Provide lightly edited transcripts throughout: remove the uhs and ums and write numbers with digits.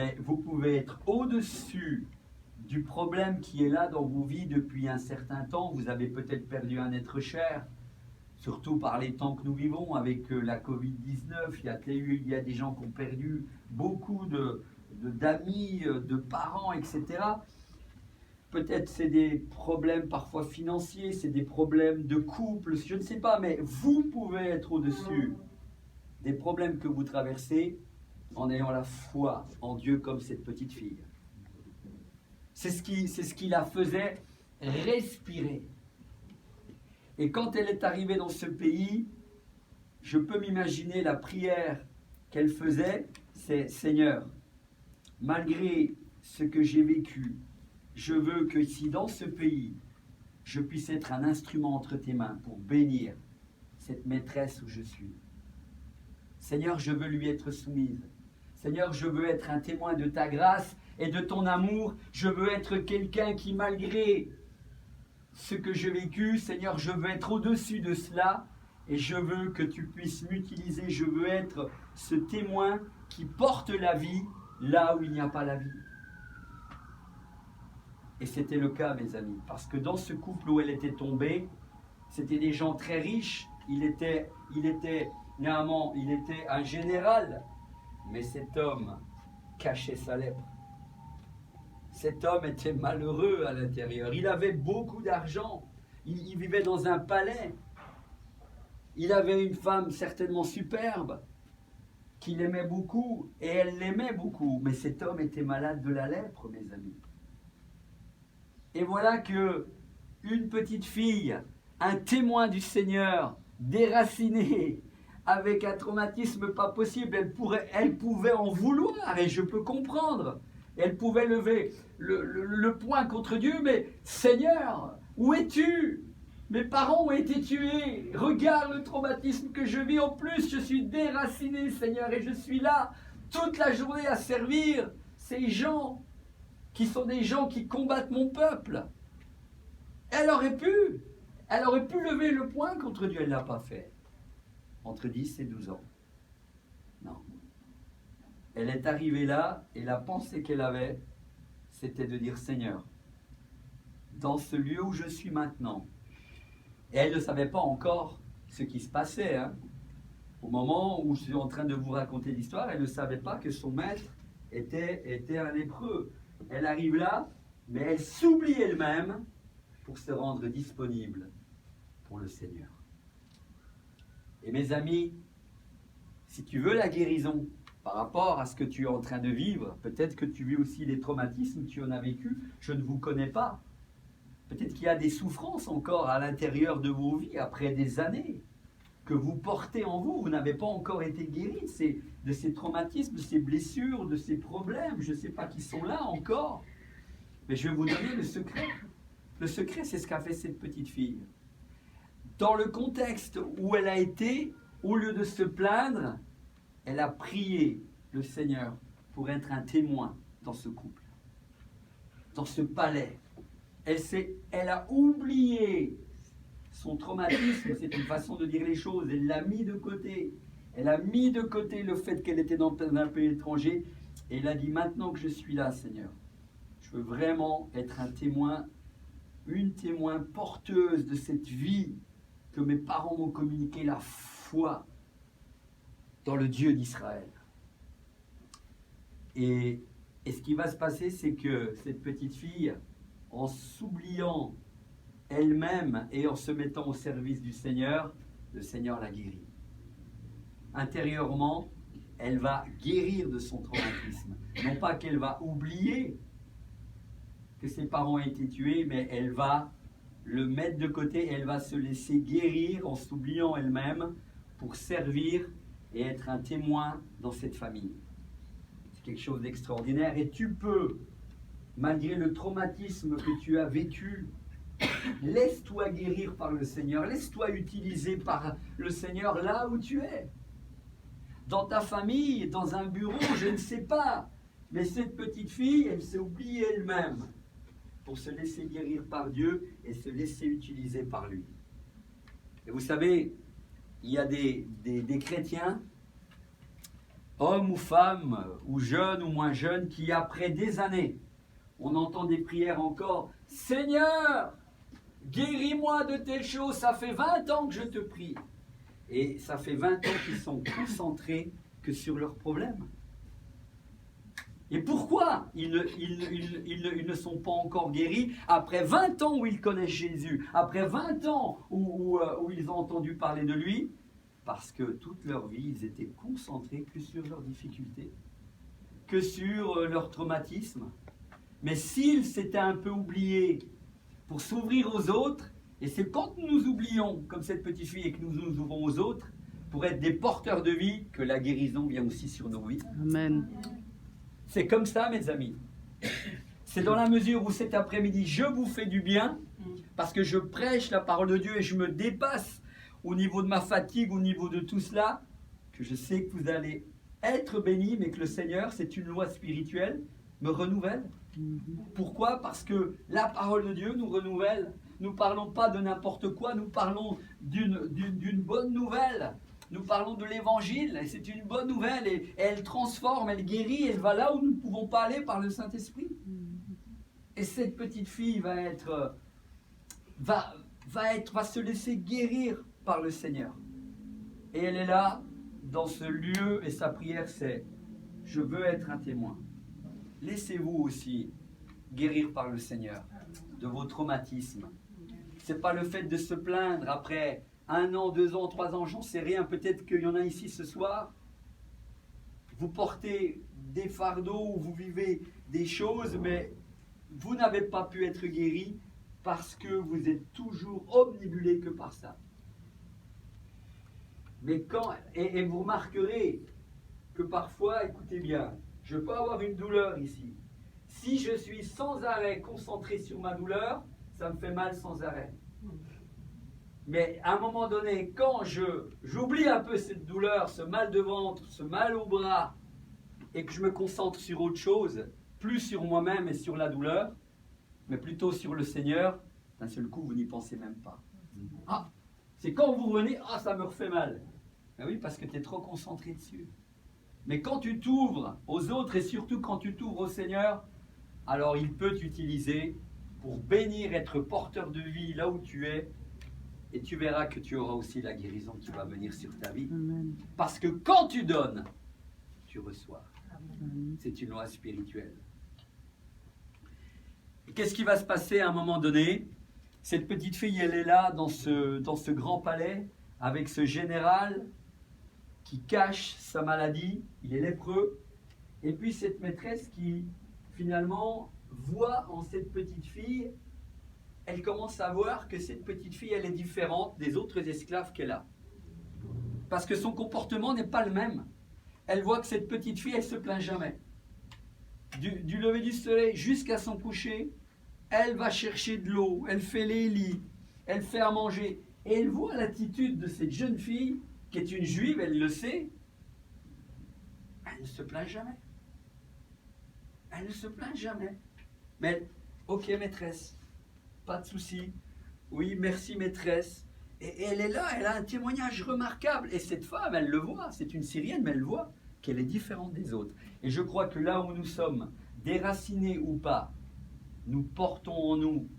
mais vous pouvez être au-dessus du problème qui est là dans vos vies depuis un certain temps. Vous avez peut-être perdu un être cher, surtout par les temps que nous vivons avec la Covid-19. Il y a des gens qui ont perdu beaucoup d'amis, de parents, etc. Peut-être c'est des problèmes parfois financiers, c'est des problèmes de couple, je ne sais pas, mais vous pouvez être au-dessus des problèmes que vous traversez en ayant la foi en Dieu comme cette petite fille. C'est ce qui la faisait respirer. Et quand elle est arrivée dans ce pays, je peux m'imaginer la prière qu'elle faisait, c'est « Seigneur, malgré ce que j'ai vécu, je veux que si dans ce pays, je puisse être un instrument entre tes mains pour bénir cette maîtresse où je suis. Seigneur, je veux lui être soumise. Seigneur, je veux être un témoin de ta grâce et de ton amour. Je veux être quelqu'un qui, malgré ce que j'ai vécu, Seigneur, je veux être au-dessus de cela et je veux que tu puisses m'utiliser. Je veux être ce témoin qui porte la vie là où il n'y a pas la vie. Et c'était le cas, mes amis, parce que dans ce couple où elle était tombée, c'était des gens très riches. Il était un général, mais cet homme cachait sa lèpre. Cet homme était malheureux à l'intérieur. Il avait beaucoup d'argent. Il vivait dans un palais. Il avait une femme certainement superbe, qu'il aimait beaucoup, et elle l'aimait beaucoup. Mais cet homme était malade de la lèpre, mes amis. Et voilà que une petite fille, un témoin du Seigneur, déracinée, avec un traumatisme pas possible, elle pouvait en vouloir, et je peux comprendre. Elle pouvait lever le poing contre Dieu, mais Seigneur, où es-tu? Mes parents ont été tués, regarde le traumatisme que je vis, en plus je suis déraciné, Seigneur, et je suis là toute la journée à servir ces gens qui sont des gens qui combattent mon peuple. Elle aurait pu lever le poing contre Dieu, elle ne l'a pas fait. Entre 10 et 12 ans. Non. Elle est arrivée là, et la pensée qu'elle avait, c'était de dire, Seigneur, dans ce lieu où je suis maintenant, et elle ne savait pas encore ce qui se passait, hein. Au moment où je suis en train de vous raconter l'histoire, elle ne savait pas que son maître était un lépreux. Elle arrive là, mais elle s'oublie elle-même pour se rendre disponible pour le Seigneur. Et mes amis, si tu veux la guérison par rapport à ce que tu es en train de vivre, peut-être que tu vis aussi des traumatismes, tu en as vécu, je ne vous connais pas. Peut-être qu'il y a des souffrances encore à l'intérieur de vos vies, après des années, que vous portez en vous. Vous n'avez pas encore été guéris de ces traumatismes, de ces blessures, de ces problèmes. Je ne sais pas qui sont là encore. Mais je vais vous donner le secret. Le secret, c'est ce qu'a fait cette petite fille. Dans le contexte où elle a été, au lieu de se plaindre, elle a prié le Seigneur pour être un témoin dans ce couple, dans ce palais. Elle a oublié son traumatisme, c'est une façon de dire les choses, elle l'a mis de côté. Elle a mis de côté le fait qu'elle était dans un pays étranger et elle a dit, maintenant que je suis là, Seigneur, je veux vraiment être un témoin, une témoin porteuse de cette vie que mes parents m'ont communiqué, la foi dans le Dieu d'Israël. Et ce qui va se passer, c'est que cette petite fille, en s'oubliant elle-même et en se mettant au service du Seigneur, le Seigneur la guérit. Intérieurement, elle va guérir de son traumatisme. Non pas qu'elle va oublier que ses parents ont été tués, mais elle va le mettre de côté, elle va se laisser guérir en s'oubliant elle-même pour servir et être un témoin dans cette famille. C'est quelque chose d'extraordinaire et tu peux, malgré le traumatisme que tu as vécu, laisse-toi guérir par le Seigneur, laisse-toi utiliser par le Seigneur là où tu es. Dans ta famille, dans un bureau, je ne sais pas, mais cette petite fille, elle s'est oubliée elle-même pour se laisser guérir par Dieu et se laisser utiliser par lui. Et vous savez, il y a des chrétiens, homme ou femme, ou jeune ou moins jeune, qui après des années, on entend des prières encore, « Seigneur, guéris-moi de telle chose, ça fait 20 ans que je te prie. » Et ça fait 20 ans qu'ils sont concentrés que sur leurs problèmes. Et pourquoi ils ne sont pas encore guéris après 20 ans où ils connaissent Jésus, après 20 ans où ils ont entendu parler de lui? Parce que toute leur vie, ils étaient concentrés que sur leurs difficultés, que sur leur traumatisme. Mais s'ils s'étaient un peu oubliés pour s'ouvrir aux autres, et c'est quand nous nous oublions, comme cette petite fille, et que nous nous ouvrons aux autres, pour être des porteurs de vie, que la guérison vient aussi sur nos vies. Amen. C'est comme ça, mes amis. C'est dans la mesure où cet après-midi, je vous fais du bien, parce que je prêche la parole de Dieu et je me dépasse au niveau de ma fatigue, au niveau de tout cela, que je sais que vous allez être bénis, mais que le Seigneur, c'est une loi spirituelle, me renouvelle. Pourquoi? Parce que la parole de Dieu nous renouvelle. Nous ne parlons pas de n'importe quoi, nous parlons d'une bonne nouvelle. Nous parlons de l'évangile, et c'est une bonne nouvelle, et elle transforme, elle guérit, elle va là où nous ne pouvons pas aller par le Saint-Esprit. Et cette petite fille va se laisser guérir par le Seigneur. Et elle est là, dans ce lieu, et sa prière c'est « Je veux être un témoin ». Laissez-vous aussi guérir par le Seigneur de vos traumatismes. Ce n'est pas le fait de se plaindre après 1 an, 2 ans, 3 ans, j'en sais rien. Peut-être qu'il y en a ici ce soir. Vous portez des fardeaux ou vous vivez des choses, mais vous n'avez pas pu être guéri parce que vous êtes toujours omnibulé que par ça. Mais et vous remarquerez que parfois, écoutez bien, je peux avoir une douleur ici. Si je suis sans arrêt concentré sur ma douleur, ça me fait mal sans arrêt. Mais à un moment donné, quand j'oublie un peu cette douleur, ce mal de ventre, ce mal au bras, et que je me concentre sur autre chose, plus sur moi-même et sur la douleur, mais plutôt sur le Seigneur, d'un seul coup, vous n'y pensez même pas. Ah, c'est quand vous revenez, ah, ça me refait mal. Ben oui, parce que tu es trop concentré dessus. Mais quand tu t'ouvres aux autres, et surtout quand tu t'ouvres au Seigneur, alors il peut t'utiliser pour bénir, être porteur de vie là où tu es, et tu verras que tu auras aussi la guérison qui va venir sur ta vie. Amen. Parce que quand tu donnes, tu reçois. Amen. C'est une loi spirituelle. Et qu'est-ce qui va se passer à un moment donné? Cette petite fille, elle est là dans ce grand palais, avec ce général qui cache sa maladie, il est lépreux, et puis cette maîtresse qui finalement voit en cette petite fille, elle commence à voir que cette petite fille, elle est différente des autres esclaves qu'elle a. Parce que son comportement n'est pas le même. Elle voit que cette petite fille, elle ne se plaint jamais. Du lever du soleil jusqu'à son coucher, elle va chercher de l'eau, elle fait les lits, elle fait à manger. Et elle voit l'attitude de cette jeune fille, qui est une juive, elle le sait. Elle ne se plaint jamais. Elle ne se plaint jamais. Mais, ok maîtresse, pas de souci. Oui, merci maîtresse. Et elle est là, elle a un témoignage remarquable. Et cette femme, elle le voit, c'est une Syrienne, mais elle voit qu'elle est différente des autres. Et je crois que là où nous sommes, déracinés ou pas, nous portons en nous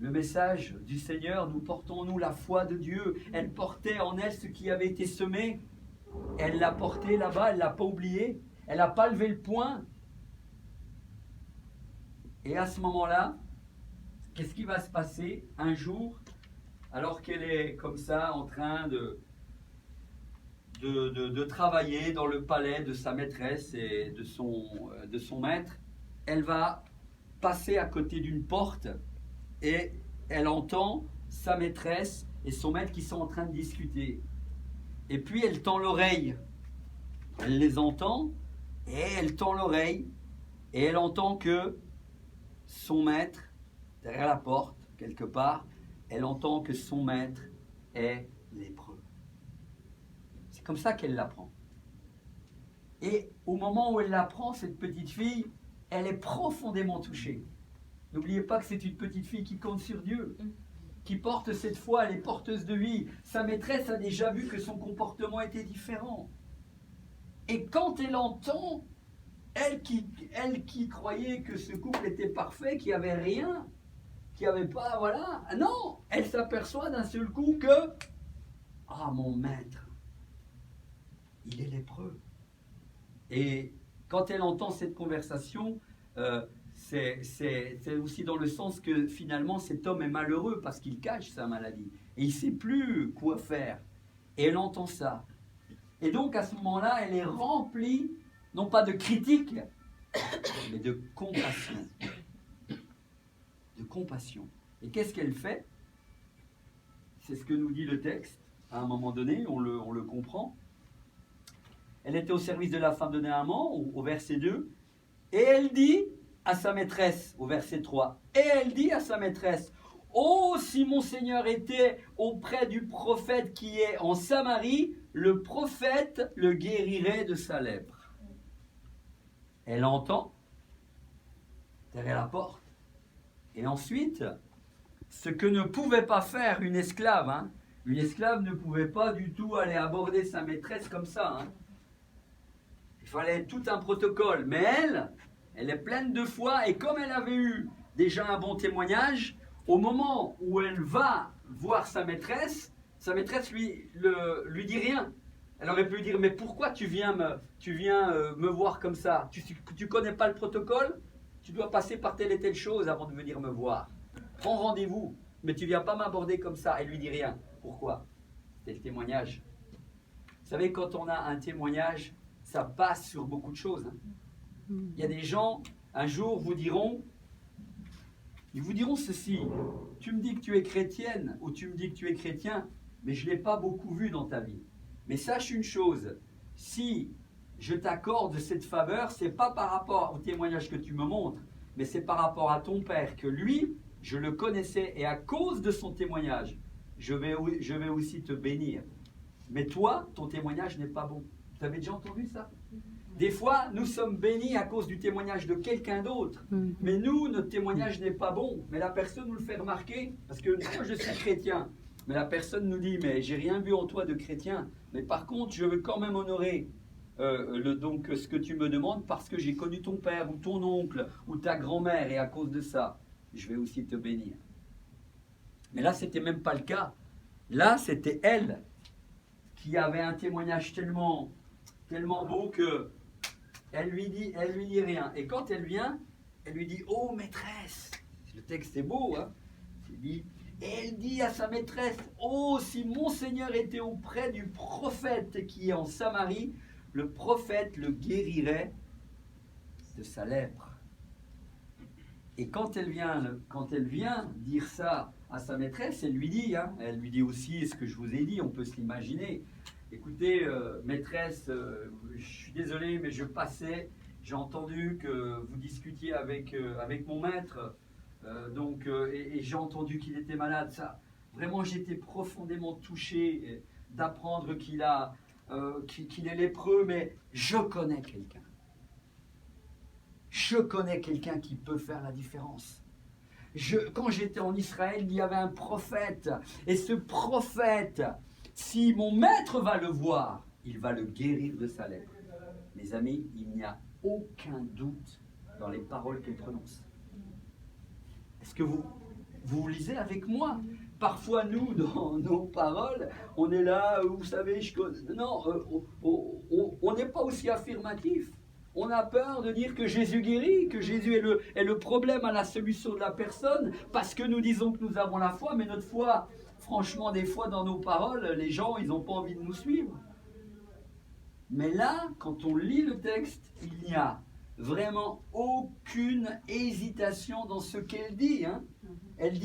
le message du Seigneur, nous portons en nous la foi de Dieu. Elle portait en elle ce qui avait été semé. Elle l'a porté là-bas, elle ne l'a pas oublié. Elle n'a pas levé le poing. Et à ce moment-là, qu'est-ce qui va se passer un jour, alors qu'elle est comme ça en train de travailler dans le palais de sa maîtresse et de son maître, elle va passer à côté d'une porte et elle entend sa maîtresse et son maître qui sont en train de discuter. Et puis elle tend l'oreille. Elle les entend et elle tend l'oreille et elle entend que son maître, derrière la porte, quelque part, elle entend que son maître est lépreux. C'est comme ça qu'elle l'apprend. Et au moment où elle l'apprend, cette petite fille, elle est profondément touchée. N'oubliez pas que c'est une petite fille qui compte sur Dieu, qui porte cette foi, elle est porteuse de vie. Sa maîtresse a déjà vu que son comportement était différent. Et quand elle entend, elle qui croyait que ce couple était parfait, qu'il n'y avait rien, qu'il n'y avait pas, voilà, non, elle s'aperçoit d'un seul coup que, ah, mon maître, il est lépreux. Et quand elle entend cette conversation, c'est aussi dans le sens que finalement cet homme est malheureux parce qu'il cache sa maladie. Et il ne sait plus quoi faire. Et elle entend ça. Et donc à ce moment-là, elle est remplie, non pas de critique, mais de compassion. De compassion. Et qu'est-ce qu'elle fait? C'est ce que nous dit le texte. À un moment donné, on le comprend. Elle était au service de la femme de Naaman, au verset 2. Et elle dit à sa maîtresse, au verset 3, et elle dit à sa maîtresse, « Oh, si mon Seigneur était auprès du prophète qui est en Samarie, le prophète le guérirait de sa lèpre. » Elle entend derrière la porte. Et ensuite, ce que ne pouvait pas faire une esclave, une esclave ne pouvait pas du tout aller aborder sa maîtresse comme ça. Il fallait tout un protocole. Mais elle est pleine de foi et comme elle avait eu déjà un bon témoignage, au moment où elle va voir sa maîtresse lui dit rien. Elle aurait pu dire, mais pourquoi tu viens me voir comme ça? Tu connais pas le protocole? Tu dois passer par telle et telle chose avant de venir me voir. Prends rendez-vous, mais tu viens pas m'aborder comme ça. Elle lui dit rien. Pourquoi? C'était le témoignage. Vous savez, quand on a un témoignage, ça passe sur beaucoup de choses. Il y a des gens, un jour, ils vous diront ceci. Tu me dis que tu es chrétienne ou tu me dis que tu es chrétien, mais je ne l'ai pas beaucoup vu dans ta vie. Mais sache une chose, si je t'accorde cette faveur, ce n'est pas par rapport au témoignage que tu me montres, mais c'est par rapport à ton père, que lui, je le connaissais et à cause de son témoignage, je vais aussi te bénir. Mais toi, ton témoignage n'est pas bon. Vous avez déjà entendu ça? Des fois, nous sommes bénis à cause du témoignage de quelqu'un d'autre. Mais nous, notre témoignage n'est pas bon. Mais la personne nous le fait remarquer. Parce que moi, je suis chrétien. Mais la personne nous dit, mais j'ai rien vu en toi de chrétien. Mais par contre, je veux quand même honorer donc ce que tu me demandes parce que j'ai connu ton père ou ton oncle ou ta grand-mère. Et à cause de ça, je vais aussi te bénir. Mais là, c'était même pas le cas. Là, c'était elle qui avait un témoignage tellement beau que elle lui dit rien. Et quand elle vient, elle lui dit, oh maîtresse, le texte est beau, et elle dit à sa maîtresse, oh si mon Seigneur était auprès du prophète qui est en Samarie, le prophète le guérirait de sa lèpre. Et quand elle vient dire ça à sa maîtresse, elle lui dit aussi ce que je vous ai dit, on peut se l'imaginer. Écoutez, maîtresse, je suis désolé, mais je passais, j'ai entendu que vous discutiez avec mon maître, et j'ai entendu qu'il était malade. Ça, vraiment, j'étais profondément touché d'apprendre qu'il est lépreux, mais je connais quelqu'un. Je connais quelqu'un qui peut faire la différence. Quand j'étais en Israël, il y avait un prophète, et ce prophète, si mon maître va le voir, il va le guérir de sa lèpre. Mes amis, il n'y a aucun doute dans les paroles qu'il prononce. Est-ce que vous lisez avec moi? Parfois, nous, dans nos paroles, on est là, vous savez, non, on n'est pas aussi affirmatif. On a peur de dire que Jésus guérit, que Jésus est le problème à la solution de la personne, parce que nous disons que nous avons la foi, mais notre foi, franchement, des fois, dans nos paroles, les gens, ils n'ont pas envie de nous suivre. Mais là, quand on lit le texte, il n'y a vraiment aucune hésitation dans ce qu'elle dit. Elle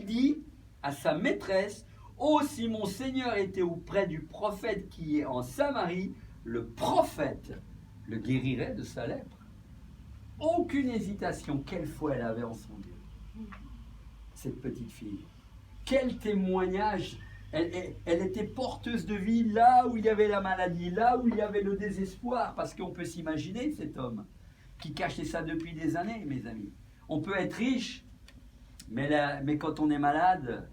dit à sa maîtresse, « Oh, si mon Seigneur était auprès du prophète qui est en Samarie, le prophète le guérirait de sa lèpre. » Aucune hésitation. Quelle foi elle avait en son Dieu, cette petite fille. Quel témoignage. Elle était porteuse de vie là où il y avait la maladie, là où il y avait le désespoir, parce qu'on peut s'imaginer cet homme qui cachait ça depuis des années, mes amis. On peut être riche, mais quand on est malade,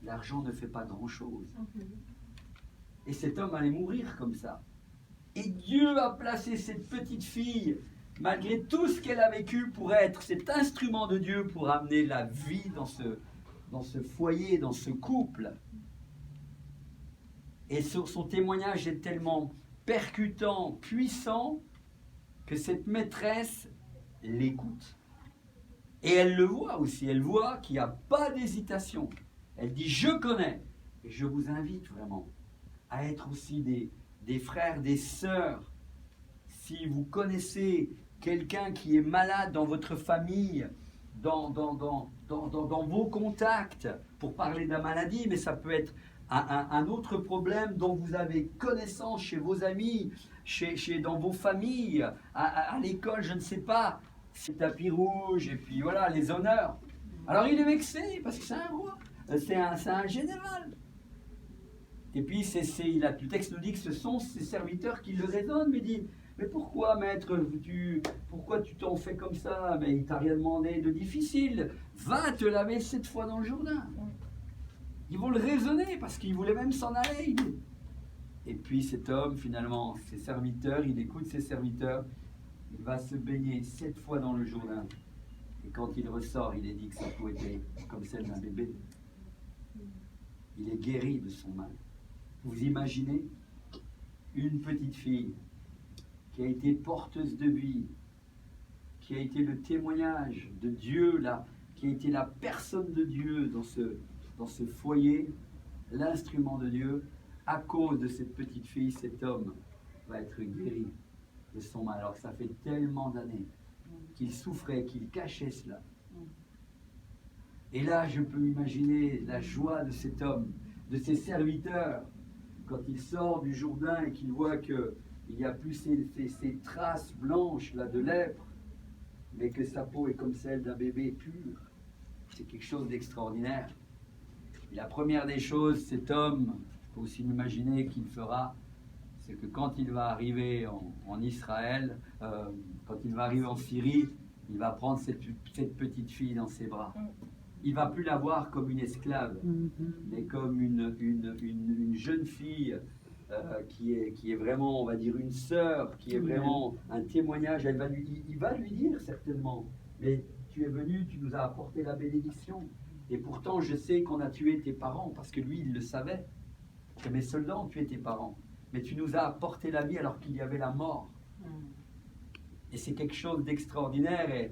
l'argent ne fait pas grand-chose. Et cet homme allait mourir comme ça. Et Dieu a placé cette petite fille, malgré tout ce qu'elle a vécu, pour être cet instrument de Dieu pour amener la vie dans ce foyer, dans ce couple. Et son témoignage est tellement percutant, puissant, que cette maîtresse l'écoute. Et elle le voit aussi, elle voit qu'il n'y a pas d'hésitation. Elle dit, je connais. Et je vous invite vraiment à être aussi des frères, des sœurs. Si vous connaissez quelqu'un qui est malade dans votre famille, dans vos contacts, pour parler de la maladie, mais ça peut être un autre problème dont vous avez connaissance chez vos amis, dans vos familles, à l'école, je ne sais pas, c'est tapis rouge, et puis voilà, les honneurs. Alors il est vexé, parce que c'est un roi, c'est un général. Et puis le texte nous dit que ce sont ses serviteurs qui le raisonnent, mais dit, mais pourquoi maître, pourquoi tu t'en fais comme ça? Mais il t'a rien demandé de difficile, va te laver 7 fois dans le Jourdain. Ils vont le raisonner, parce qu'il voulait même s'en aller. Et puis cet homme, finalement, ses serviteurs, il écoute ses serviteurs, il va se baigner 7 fois dans le Jourdain. Et quand il ressort, il est dit que sa peau était comme celle d'un bébé. Il est guéri de son mal. Vous imaginez une petite fille qui a été porteuse de vie, qui a été le témoignage de Dieu, qui a été la personne de Dieu dans ce foyer, l'instrument de Dieu. À cause de cette petite fille, cet homme va être guéri de son mal. Alors que ça fait tellement d'années qu'il souffrait, qu'il cachait cela. Et là, je peux imaginer la joie de cet homme, de ses serviteurs, quand il sort du Jourdain et qu'il voit qu'il n'y a plus ces traces blanches là, de lèpre, mais que sa peau est comme celle d'un bébé pur. C'est quelque chose d'extraordinaire. Et la première des choses, cet homme, il faut aussi imaginer qu'il fera, c'est que quand il va arriver en Israël, quand il va arriver en Syrie, il va prendre cette petite fille dans ses bras. Il ne va plus la voir comme une esclave, mais comme une jeune fille qui est vraiment, on va dire, une sœur, qui est vraiment un témoignage. Il va lui dire certainement, mais tu es venu, tu nous as apporté la bénédiction. Et pourtant, je sais qu'on a tué tes parents, parce que lui, il le savait. Que mes soldats ont tué tes parents. Mais tu nous as apporté la vie alors qu'il y avait la mort. Et c'est quelque chose d'extraordinaire.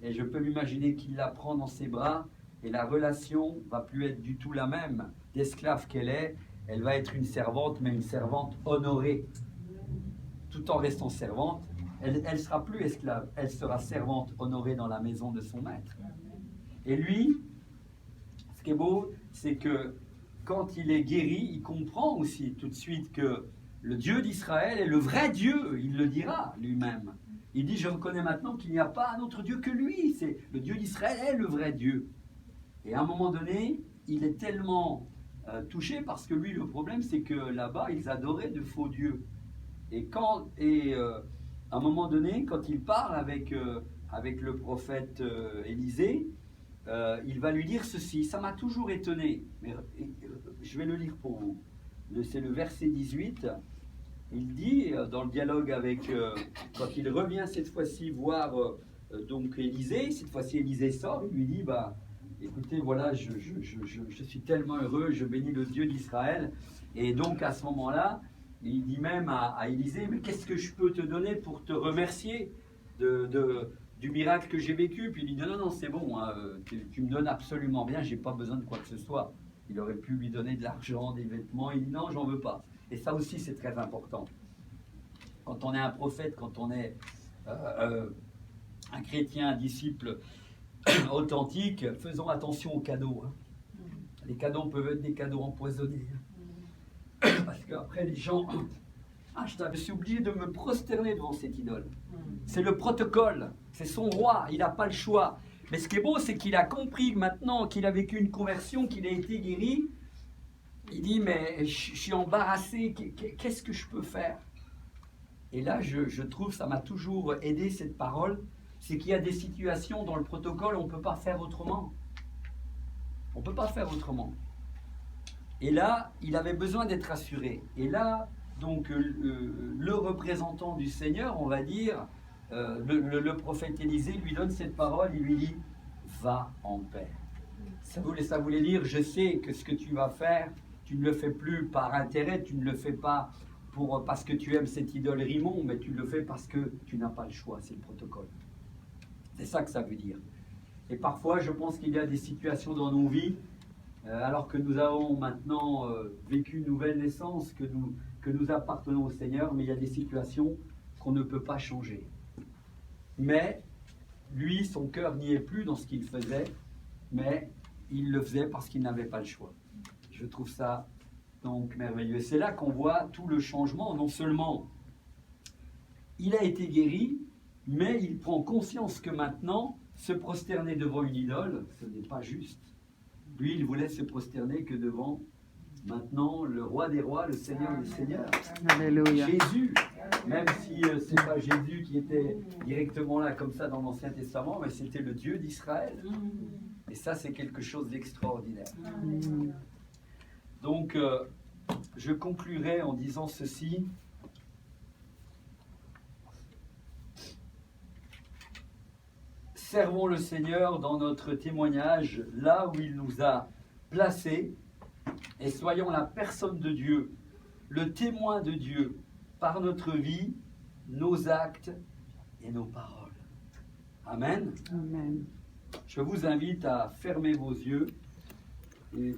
Et je peux m'imaginer qu'il la prend dans ses bras. Et la relation va plus être du tout la même. D'esclave qu'elle est, elle va être une servante, mais une servante honorée. Tout en restant servante, elle ne sera plus esclave. Elle sera servante honorée dans la maison de son maître. Et lui, ce qui est beau, c'est que quand il est guéri, il comprend aussi tout de suite que le Dieu d'Israël est le vrai Dieu, il le dira lui-même. Il dit, je reconnais maintenant qu'il n'y a pas un autre Dieu que lui, le Dieu d'Israël est le vrai Dieu. Et à un moment donné, il est tellement touché parce que lui, le problème, c'est que là-bas, ils adoraient de faux dieux. Et à un moment donné, quand il parle avec le prophète Élisée, il va lui dire ceci, ça m'a toujours étonné, mais je vais le lire pour vous. C'est le verset 18, il dit, dans le dialogue avec, quand il revient cette fois-ci voir donc Élisée, cette fois-ci Élisée sort, il lui dit, écoutez, voilà, je suis tellement heureux, je bénis le Dieu d'Israël, et donc à ce moment-là, il dit même à Élisée, mais qu'est-ce que je peux te donner pour te remercier du miracle que j'ai vécu? Puis il dit, non, c'est bon, hein, tu me donnes absolument rien, j'ai pas besoin de quoi que ce soit. Il aurait pu lui donner de l'argent, des vêtements, il dit, non, j'en veux pas. Et ça aussi, c'est très important. Quand on est un prophète, quand on est un chrétien, un disciple authentique, faisons attention aux cadeaux. Hein. Les cadeaux peuvent être des cadeaux empoisonnés. Hein. Parce qu'après, les gens... Ah, je suis oublié de me prosterner devant cette idole. C'est le protocole, c'est son roi, il n'a pas le choix. Mais ce qui est beau, c'est qu'il a compris maintenant qu'il a vécu une conversion, qu'il a été guéri. Il dit, mais je suis embarrassé, qu'est-ce que je peux faire? Et là, je trouve, ça m'a toujours aidé cette parole, c'est qu'il y a des situations dans le protocole, on ne peut pas faire autrement. On ne peut pas faire autrement. Et là, il avait besoin d'être rassuré. Et là, donc le représentant du Seigneur, on va dire, le prophète Élisée lui donne cette parole, il lui dit « Va en paix ». Ça voulait dire « Je sais que ce que tu vas faire, tu ne le fais plus par intérêt, tu ne le fais pas parce que tu aimes cette idole Rimon, mais tu le fais parce que tu n'as pas le choix, c'est le protocole. » C'est ça que ça veut dire. Et parfois, je pense qu'il y a des situations dans nos vies, alors que nous avons maintenant vécu une nouvelle naissance, que nous appartenons au Seigneur, mais il y a des situations qu'on ne peut pas changer. Mais lui, son cœur n'y est plus dans ce qu'il faisait, mais il le faisait parce qu'il n'avait pas le choix. Je trouve ça donc merveilleux. Et c'est là qu'on voit tout le changement. Non seulement il a été guéri, mais il prend conscience que maintenant, se prosterner devant une idole, ce n'est pas juste. Lui, il voulait se prosterner que devant maintenant le roi des rois, le Seigneur des seigneurs. Alléluia. Jésus, même si ce n'est pas Jésus qui était directement là comme ça dans l'Ancien Testament, mais c'était le Dieu d'Israël. Et ça, c'est quelque chose d'extraordinaire. Donc, je conclurai en disant ceci. Servons le Seigneur dans notre témoignage, là où il nous a placés, et soyons la personne de Dieu, le témoin de Dieu, par notre vie, nos actes et nos paroles. Amen. Amen. Je vous invite à fermer vos yeux et